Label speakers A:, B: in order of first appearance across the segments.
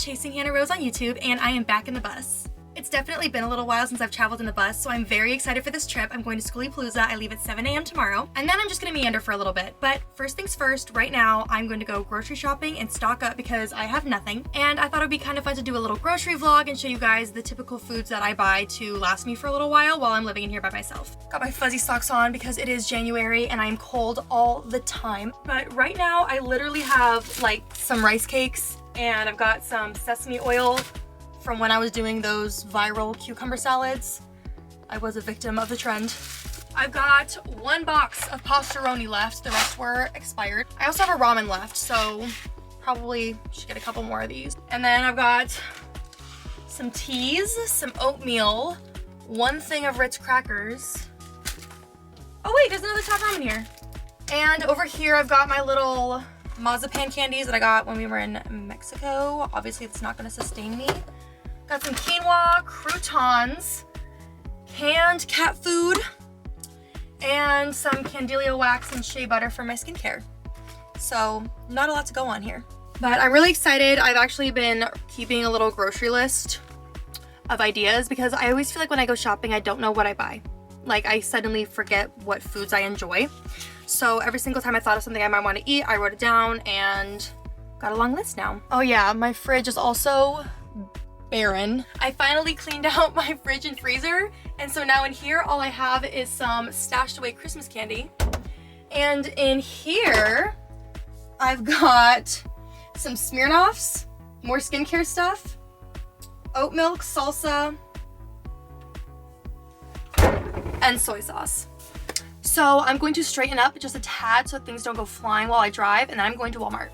A: Chasing Hannah Rose on YouTube, and I am back in the bus. It's definitely been a little while since I've traveled in the bus, so I'm very excited for this trip. I'm going to Skoolie. I leave at 7 a.m. tomorrow, and then I'm just gonna meander for a little bit. But first things first, right now I'm going to go grocery shopping and stock up because I have nothing. And I thought it would be kind of fun to do a little grocery vlog and show you guys the typical foods that I buy to last me for a little while I'm living in here by myself. Got my fuzzy socks on because it is January and I'm cold all the time. But right now I literally have like some rice cakes, and I've got some sesame oil from when I was doing those viral cucumber salads. I was a victim of the trend. I've got one box of pastaroni left. The rest were expired. I also have a ramen left, so probably should get a couple more of these. And then I've got some teas, some oatmeal, one thing of Ritz crackers. Oh wait, there's another top ramen here. And over here I've got my little marzipan candies that I got when we were in Mexico. Obviously it's not gonna sustain me. Got some quinoa, croutons, canned cat food, and some Candelia wax and shea butter for my skincare. So not a lot to go on here. But I'm really excited. I've actually been keeping a little grocery list of ideas because I always feel like when I go shopping, I don't know what I buy. Like I suddenly forget what foods I enjoy. So every single time I thought of something I might want to eat, I wrote it down and got a long list now. Oh yeah, my fridge is also barren. I finally cleaned out my fridge and freezer, and so now in here all I have is some stashed away Christmas candy. And in here I've got some Smirnoffs, more skincare stuff, oat milk, salsa, and soy sauce. So I'm going to straighten up just a tad so things don't go flying while I drive, and then I'm going to Walmart.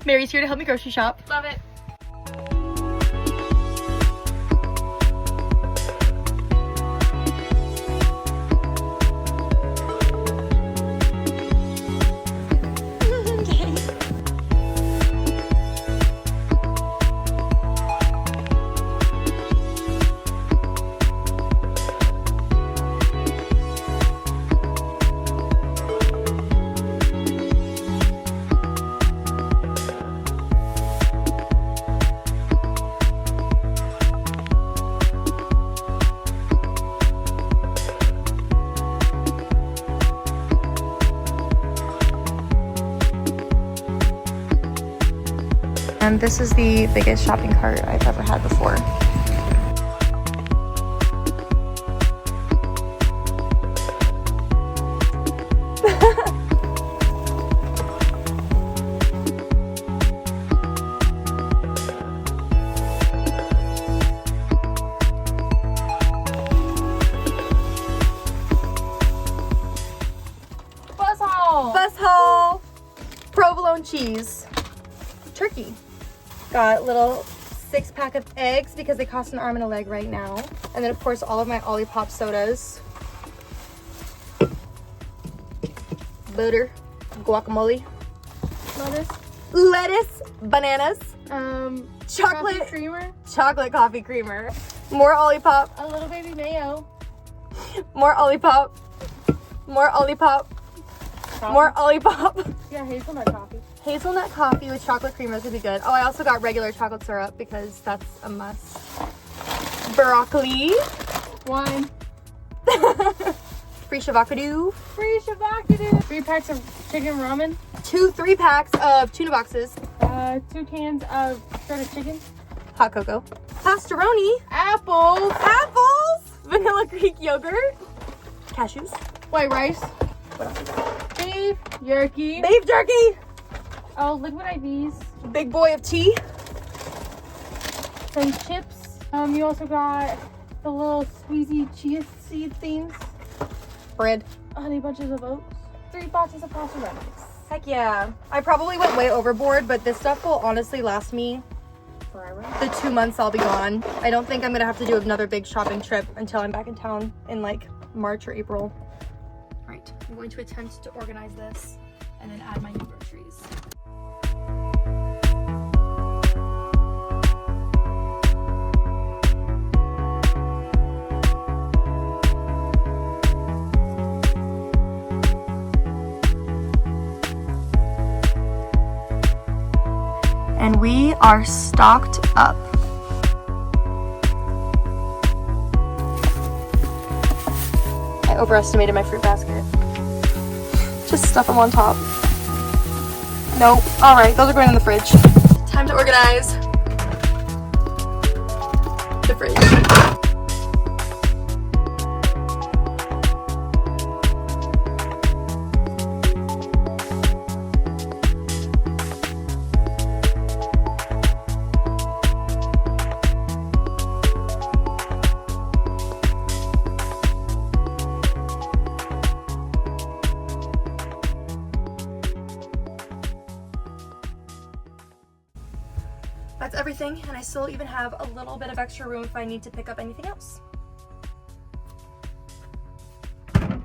A: Mary's here to help me grocery shop. Love it. And this is the biggest shopping cart I've ever had before. Bus haul! Bus haul! Provolone cheese. Turkey. Got little 6-pack of eggs because they cost an arm and a leg right now. And then of course all of my Olipop sodas. Butter, guacamole, lettuce, bananas, chocolate
B: coffee creamer,
A: chocolate coffee creamer, more Olipop,
B: a little baby mayo,
A: more Olipop, more Olipop, more Olipop.
B: Yeah, hazelnut coffee.
A: Hazelnut coffee with chocolate cream, this would be good. Oh, I also got regular chocolate syrup because that's a must. Broccoli.
B: Wine.
A: Free shavakadu.
B: Free shavakadu. 3 packs of chicken ramen.
A: 3 packs of tuna boxes.
B: 2 cans of shredded chicken.
A: Hot cocoa. Pastaroni.
B: Apples.
A: Apples. Vanilla Greek yogurt. Cashews.
B: White rice.
A: What else?
B: Beef jerky.
A: Beef jerky.
B: Oh, liquid IVs.
A: Big boy of tea.
B: Some chips. You also got the little squeezy chia seed things.
A: Bread.
B: Honey bunches of oats. 3 boxes of pasta remedies.
A: Heck yeah. I probably went way overboard, but this stuff will honestly last me
B: Forever.
A: the 2 months I'll be gone. I don't think I'm gonna have to do another big shopping trip until I'm back in town in like March or April. All right, I'm going to attempt to organize this and then add my new groceries. we are stocked up. I overestimated my fruit basket. Just stuff them on top. Nope. Alright, those are going in the fridge. Time to organize the fridge. That's everything, and I still even have a little bit of extra room if I need to pick up anything else. Yay.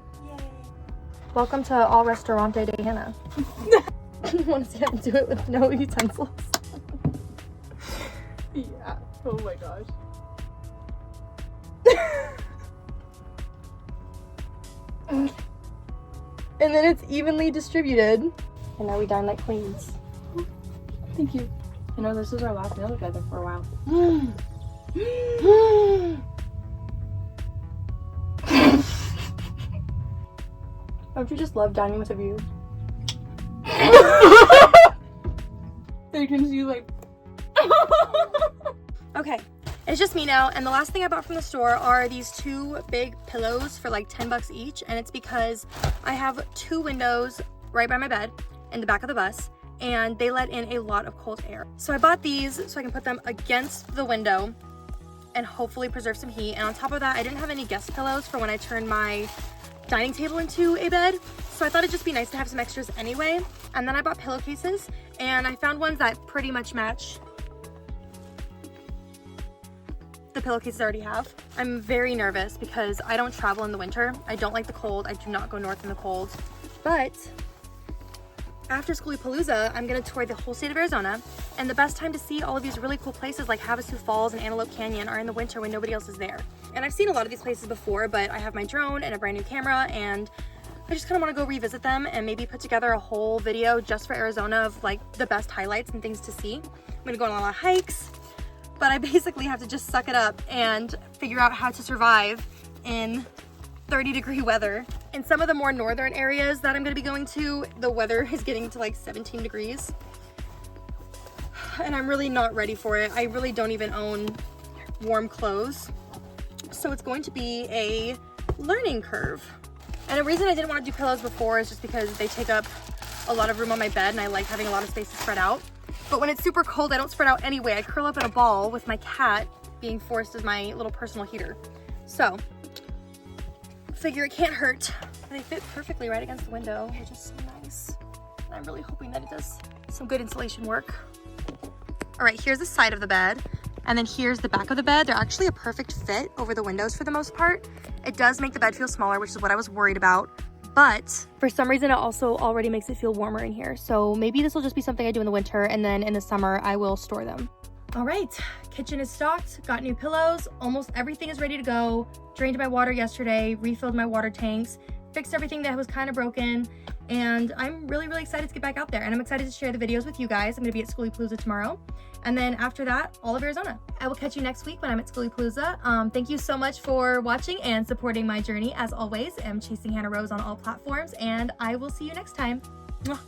A: Welcome to Al Restaurante de Hannah. You want to see how to do it with no utensils?
B: Yeah. Oh my gosh.
A: And then it's evenly distributed. And now we dine like queens.
B: Thank you. You know, this is our last meal together for a while.
A: Don't you just love dining with a view?
B: They can see like.
A: Okay, it's just me now, and the last thing I bought from the store are these two big pillows for like 10 bucks each, and it's because I have two windows right by my bed in the back of the bus, and they let in a lot of cold air. So I bought these so I can put them against the window and hopefully preserve some heat. And on top of that, I didn't have any guest pillows for when I turn my dining table into a bed, so I thought it'd just be nice to have some extras anyway. And then I bought pillowcases, and I found ones that pretty much match the pillowcases I already have. I'm very nervous because I don't travel in the winter. I don't like the cold. I do not go north in the cold. But after Skoolie Palooza, I'm gonna tour the whole state of Arizona, and the best time to see all of these really cool places like Havasu Falls and Antelope Canyon are in the winter when nobody else is there. And I've seen a lot of these places before, but I have my drone and a brand new camera, and I just kind of want to go revisit them and maybe put together a whole video just for Arizona of like the best highlights and things to see. I'm gonna go on a lot of hikes, but I basically have to just suck it up and figure out how to survive in 30-degree weather. In some of the more northern areas that I'm gonna be going to, the weather is getting to like 17 degrees. And I'm really not ready for it. I really don't even own warm clothes. So it's going to be a learning curve. And the reason I didn't want to do pillows before is just because they take up a lot of room on my bed, and I like having a lot of space to spread out. But when it's super cold, I don't spread out anyway. I curl up in a ball with my cat being forced as my little personal heater. So, figure it can't hurt. They fit perfectly right against the window, which is so nice. And I'm really hoping that it does some good insulation work. All right, here's the side of the bed, and then here's the back of the bed. They're actually a perfect fit over the windows for the most part. It does make the bed feel smaller, which is what I was worried about, but for some reason it also already makes it feel warmer in here. So maybe this will just be something I do in the winter, and then in the summer I will store them. All right, kitchen is stocked, got new pillows, almost everything is ready to go. Drained my water yesterday, refilled my water tanks, fixed everything that was kind of broken, and I'm really excited to get back out there, and I'm excited to share the videos with you guys. I'm gonna be at Skoolie Palooza tomorrow, and then after that, all of Arizona. I will catch you next week when I'm at Skoolie Palooza. Thank you so much for watching and supporting my journey. As always, I'm Chasing Hannah Rose on all platforms, and I will see you next time. Mwah.